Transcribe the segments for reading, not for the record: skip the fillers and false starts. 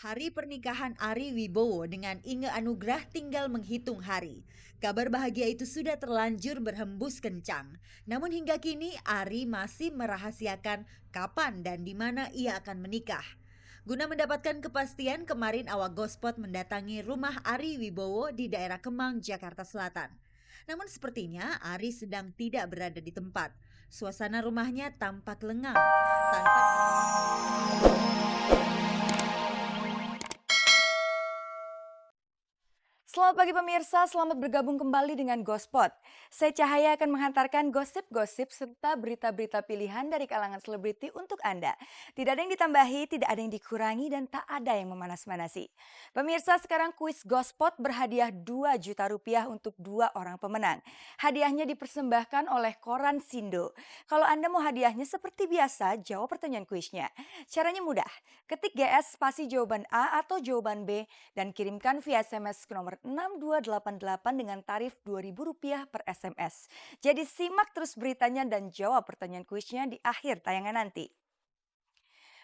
Hari pernikahan Ari Wibowo dengan Inge Anugrah tinggal menghitung hari. Kabar bahagia itu sudah terlanjur berhembus kencang. Namun hingga kini Ari masih merahasiakan kapan dan di mana ia akan menikah. Guna mendapatkan kepastian, kemarin awak Gospot mendatangi rumah Ari Wibowo di daerah Kemang, Jakarta Selatan. Namun sepertinya Ari sedang tidak berada di tempat. Suasana rumahnya tampak lengang. Tanpa Selamat pagi pemirsa, selamat bergabung kembali dengan Gospot. Saya Cahaya akan menghantarkan gosip-gosip serta berita-berita pilihan dari kalangan selebriti untuk Anda. Tidak ada yang ditambahi, tidak ada yang dikurangi, dan tak ada yang memanas-manasi. Pemirsa, sekarang kuis Gospot berhadiah 2 juta rupiah untuk 2 orang pemenang. Hadiahnya dipersembahkan oleh Koran Sindo. Kalau Anda mau hadiahnya seperti biasa, jawab pertanyaan kuisnya. Caranya mudah, ketik GS spasi jawaban A atau jawaban B dan kirimkan via SMS ke nomor 6288 dengan tarif Rp2.000 per SMS. Jadi simak terus beritanya dan jawab pertanyaan kuisnya di akhir tayangan nanti.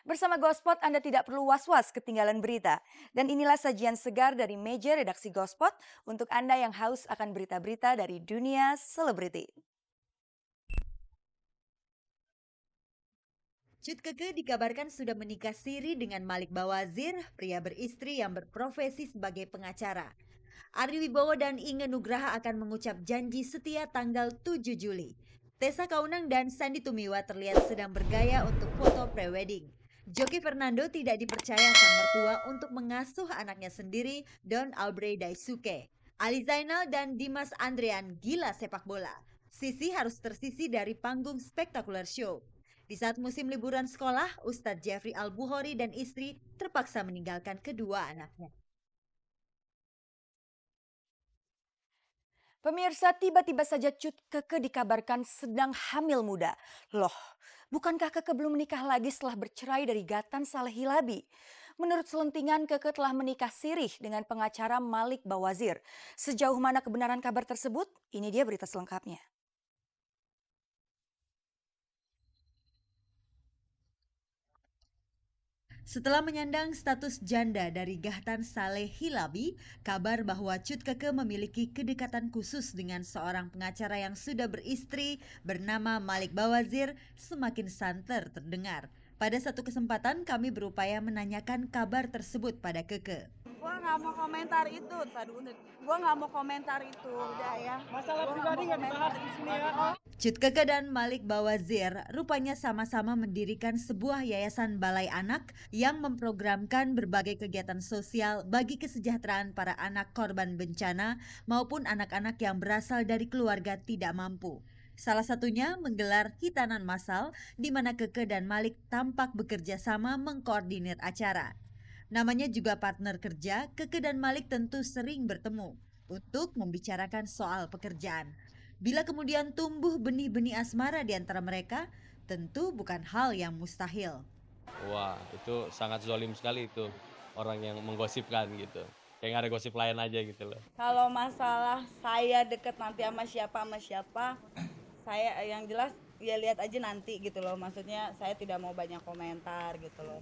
Bersama Gospot Anda tidak perlu was-was ketinggalan berita. Dan inilah sajian segar dari meja redaksi Gospot untuk Anda yang haus akan berita-berita dari dunia selebriti. Cut Keke dikabarkan sudah menikah siri dengan Malik Bawazir, pria beristri yang berprofesi sebagai pengacara. Ari Wibowo dan Inge Nugraha akan mengucap janji setia tanggal 7 Juli. Tessa Kaunang dan Sandy Tumiwa terlihat sedang bergaya untuk foto prewedding. Joki Fernando tidak dipercaya sang mertua untuk mengasuh anaknya sendiri, Don Aubrey Daisuke. Ali Zainal dan Dimas Andrian gila sepak bola. Sisi harus tersisi dari panggung spektakuler show. Di saat musim liburan sekolah, Ustadz Jeffrey Al-Bukhari dan istri terpaksa meninggalkan kedua anaknya. Pemirsa, tiba-tiba saja Cut Keke dikabarkan sedang hamil muda. Loh, bukankah Keke belum menikah lagi setelah bercerai dari Gatan Saleh Hilabi? Menurut selentingan, Keke telah menikah sirih dengan pengacara Malik Bawazir. Sejauh mana kebenaran kabar tersebut? Ini dia berita selengkapnya. Setelah menyandang status janda dari Gahtan Saleh Hilabi, kabar bahwa Cut Keke memiliki kedekatan khusus dengan seorang pengacara yang sudah beristri bernama Malik Bawazir semakin santer terdengar. Pada satu kesempatan kami berupaya menanyakan kabar tersebut pada Keke. Gua nggak mau komentar itu, gua nggak mau komentar itu, udah ya. Masalah pribadi nggak dibahas di sini ya. Cut Keke dan Malik Bawazir rupanya sama-sama mendirikan sebuah yayasan balai anak yang memprogramkan berbagai kegiatan sosial bagi kesejahteraan para anak korban bencana maupun anak-anak yang berasal dari keluarga tidak mampu. Salah satunya menggelar hitanan massal di mana Keke dan Malik tampak bekerja sama mengkoordinir acara. Namanya juga partner kerja, Keke dan Malik tentu sering bertemu untuk membicarakan soal pekerjaan. Bila kemudian tumbuh benih-benih asmara di antara mereka, tentu bukan hal yang mustahil. Wah, itu sangat zolim sekali itu orang yang menggosipkan gitu. Kayak nggak ada gosip lain aja gitu loh. Kalau masalah saya deket nanti sama siapa, saya yang jelas ya lihat aja nanti gitu loh. Maksudnya saya tidak mau banyak komentar gitu loh.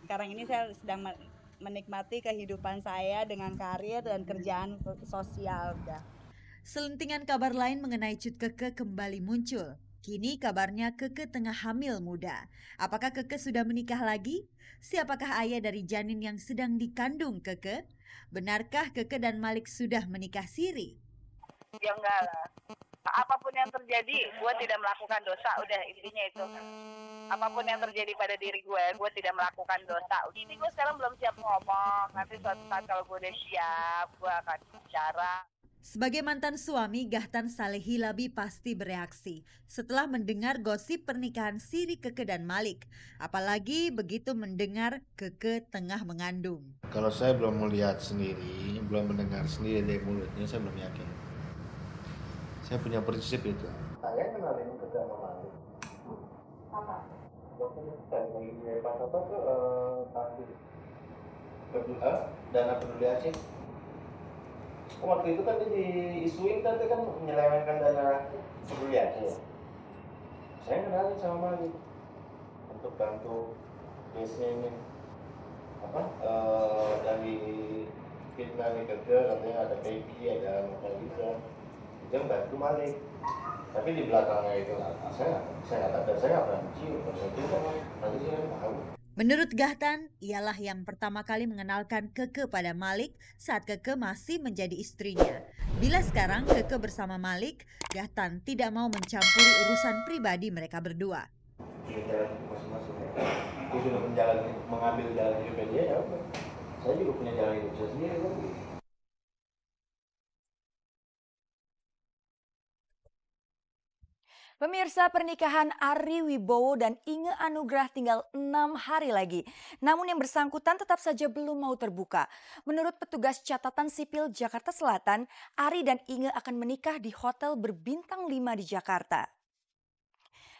Sekarang ini saya sedang menikmati kehidupan saya dengan karir dan kerjaan sosial udah. Selentingan kabar lain mengenai Cut Keke kembali muncul. Kini kabarnya Keke tengah hamil muda. Apakah Keke sudah menikah lagi? Siapakah ayah dari janin yang sedang dikandung Keke? Benarkah Keke dan Malik sudah menikah siri? Ya enggak lah. Apapun yang terjadi, gue tidak melakukan dosa. Udah intinya itu. Apapun yang terjadi pada diri gue tidak melakukan dosa. Ini gue sekarang belum siap ngomong. Nanti suatu saat kalau gue udah siap, gue akan bicara. Sebagai mantan suami, Gahtan Saleh Hilabi pasti bereaksi setelah mendengar gosip pernikahan siri Keke dan Malik. Apalagi begitu mendengar Keke tengah mengandung. Kalau saya belum melihat sendiri, belum mendengar sendiri dari mulutnya, saya belum yakin. Saya punya prinsip itu. Saya kenalin Keke sama Malik. Apa? Waktu dari Pak Toto ke Tati Dana Peduli Aceh. Waktu itu kan dia diisuin kan menyelewengkan dana Peduli Aceh. Saya kenalin sama Malik untuk bantu case-nya ini. dari Vietnam Keke katanya ada baby, ada Nova dia bantu Malik. Tapi di belakangnya itu saya nggak pernah mencium. Nanti saya tahu. Menurut Gahtan, ialah yang pertama kali mengenalkan Keke pada Malik saat Keke masih menjadi istrinya. Bila sekarang Keke bersama Malik, Gahtan tidak mau mencampuri urusan pribadi mereka berdua. Dia jalan masing-masing. Dia sudah mengambil jalan hidupnya dia, ya udah. Saya juga punya jalan hidup saya sendiri kan. Pemirsa, pernikahan Ari Wibowo dan Inge Anugrah tinggal 6 hari lagi. Namun yang bersangkutan tetap saja belum mau terbuka. Menurut petugas catatan sipil Jakarta Selatan, Ari dan Inge akan menikah di hotel berbintang 5 di Jakarta.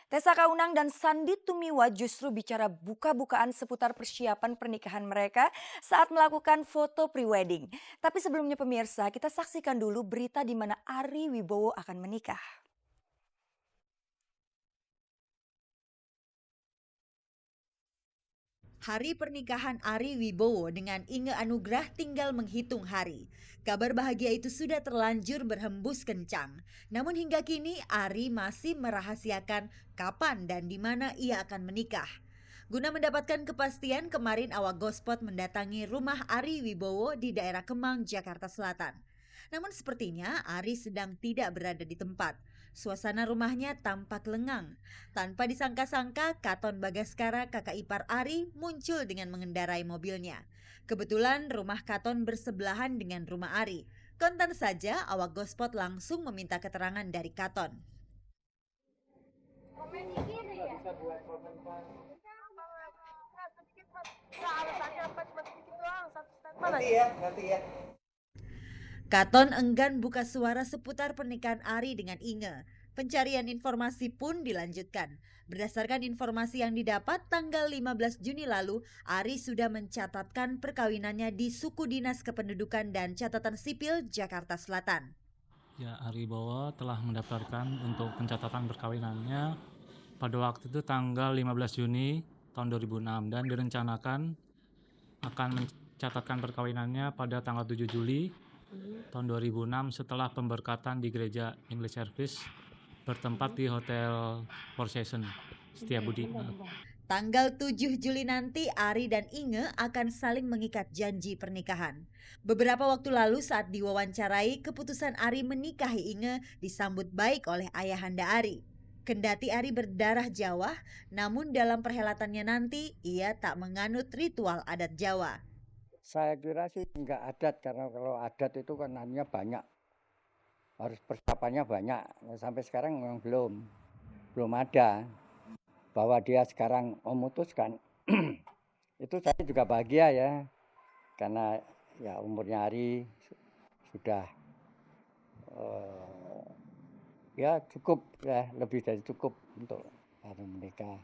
Tessa Kaunang dan Sandy Tumiwa justru bicara buka-bukaan seputar persiapan pernikahan mereka saat melakukan foto pre-wedding. Tapi sebelumnya pemirsa, kita saksikan dulu berita di mana Ari Wibowo akan menikah. Hari pernikahan Ari Wibowo dengan Inge Anugrah tinggal menghitung hari. Kabar bahagia itu sudah terlanjur berhembus kencang. Namun hingga kini Ari masih merahasiakan kapan dan di mana ia akan menikah. Guna mendapatkan kepastian, kemarin awak Gospot mendatangi rumah Ari Wibowo di daerah Kemang, Jakarta Selatan. Namun sepertinya Ari sedang tidak berada di tempat. Suasana rumahnya tampak lengang. Tanpa disangka-sangka, Katon Bagaskara, kakak ipar Ari, muncul dengan mengendarai mobilnya. Kebetulan rumah Katon bersebelahan dengan rumah Ari. Kontan saja, awak Gospot langsung meminta keterangan dari Katon. Nanti ya. Katon enggan buka suara seputar pernikahan Ari dengan Inge. Pencarian informasi pun dilanjutkan. Berdasarkan informasi yang didapat, tanggal 15 Juni lalu, Ari sudah mencatatkan perkawinannya di Suku Dinas Kependudukan dan Catatan Sipil Jakarta Selatan. Ya, Ari Wibowo telah mendaftarkan untuk pencatatan perkawinannya pada waktu itu tanggal 15 Juni tahun 2006 dan direncanakan akan mencatatkan perkawinannya pada tanggal 7 Juli tahun 2006 setelah pemberkatan di gereja English Service bertempat di Hotel Four Seasons Setiabudi. Tanggal 7 Juli nanti Ari dan Inge akan saling mengikat janji pernikahan. Beberapa waktu lalu saat diwawancarai, keputusan Ari menikahi Inge disambut baik oleh ayahanda Ari. Kendati Ari berdarah Jawa, namun dalam perhelatannya nanti ia tak menganut ritual adat Jawa. Saya kira sih nggak adat, karena kalau adat itu kan namanya banyak, harus persiapannya banyak. Sampai sekarang memang belum ada. Bahwa dia sekarang memutuskan, itu saya juga bahagia ya, karena ya umurnya Ari sudah ya cukup ya, lebih dari cukup untuk menikah,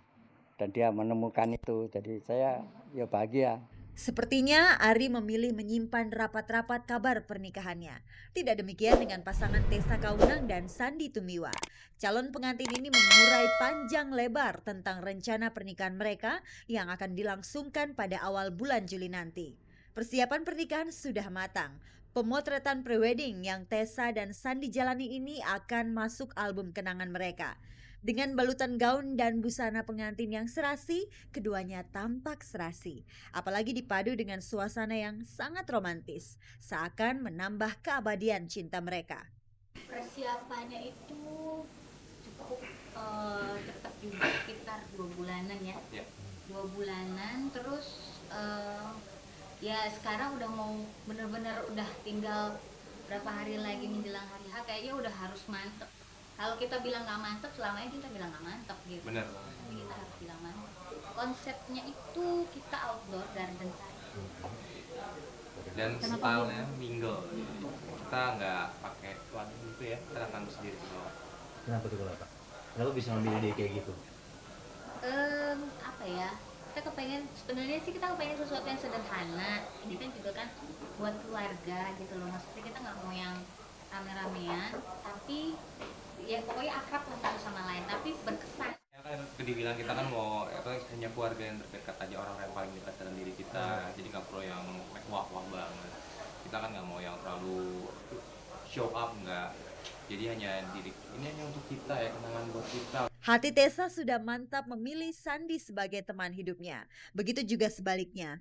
dan dia menemukan itu, jadi saya ya bahagia. Sepertinya Ari memilih menyimpan rapat-rapat kabar pernikahannya. Tidak demikian dengan pasangan Tessa Kaunang dan Sandy Tumiwa. Calon pengantin ini mengurai panjang lebar tentang rencana pernikahan mereka yang akan dilangsungkan pada awal bulan Juli nanti. Persiapan pernikahan sudah matang. Pemotretan prewedding yang Tessa dan Sandy jalani ini akan masuk album kenangan mereka. Dengan balutan gaun dan busana pengantin yang serasi, keduanya tampak serasi. Apalagi dipadu dengan suasana yang sangat romantis, seakan menambah keabadian cinta mereka. Persiapannya itu cukup cepat juga, sekitar 2 bulanan ya. 2 bulanan, terus ya sekarang udah mau bener-bener udah tinggal berapa hari lagi menjelang hari H, kayaknya udah harus mantep. Kalau kita bilang nggak mantep, selamanya kita bilang nggak mantep gitu. Benar. Tapi kita harus bilang mantep. Konsepnya itu kita outdoor garden tadi. Dan stylenya mingle. Kita nggak pakai wadah gitu ya, kita datang sendiri ke bawah. Kenapa tuh kalau Pak? Kenapa bisa memilih ide kayak gitu? Apa ya? Kita kepengen, sebenarnya sih kita kepengen sesuatu yang sederhana. Ini kan juga kan buat keluarga gitu loh. Maksudnya kita nggak mau yang rame-ramean, tapi ya pokoknya akrab lah satu sama lain, tapi berkesan. Ya dibilang kita kan mau hanya keluarga yang terdekat aja, orang yang paling dekat dalam diri kita, jadi nggak perlu yang wah-wah banget. Kita kan nggak mau yang terlalu show up, nggak. Jadi hanya diri, ini hanya untuk kita ya, kenangan buat kita. Hati Tessa sudah mantap memilih Sandi sebagai teman hidupnya. Begitu juga sebaliknya.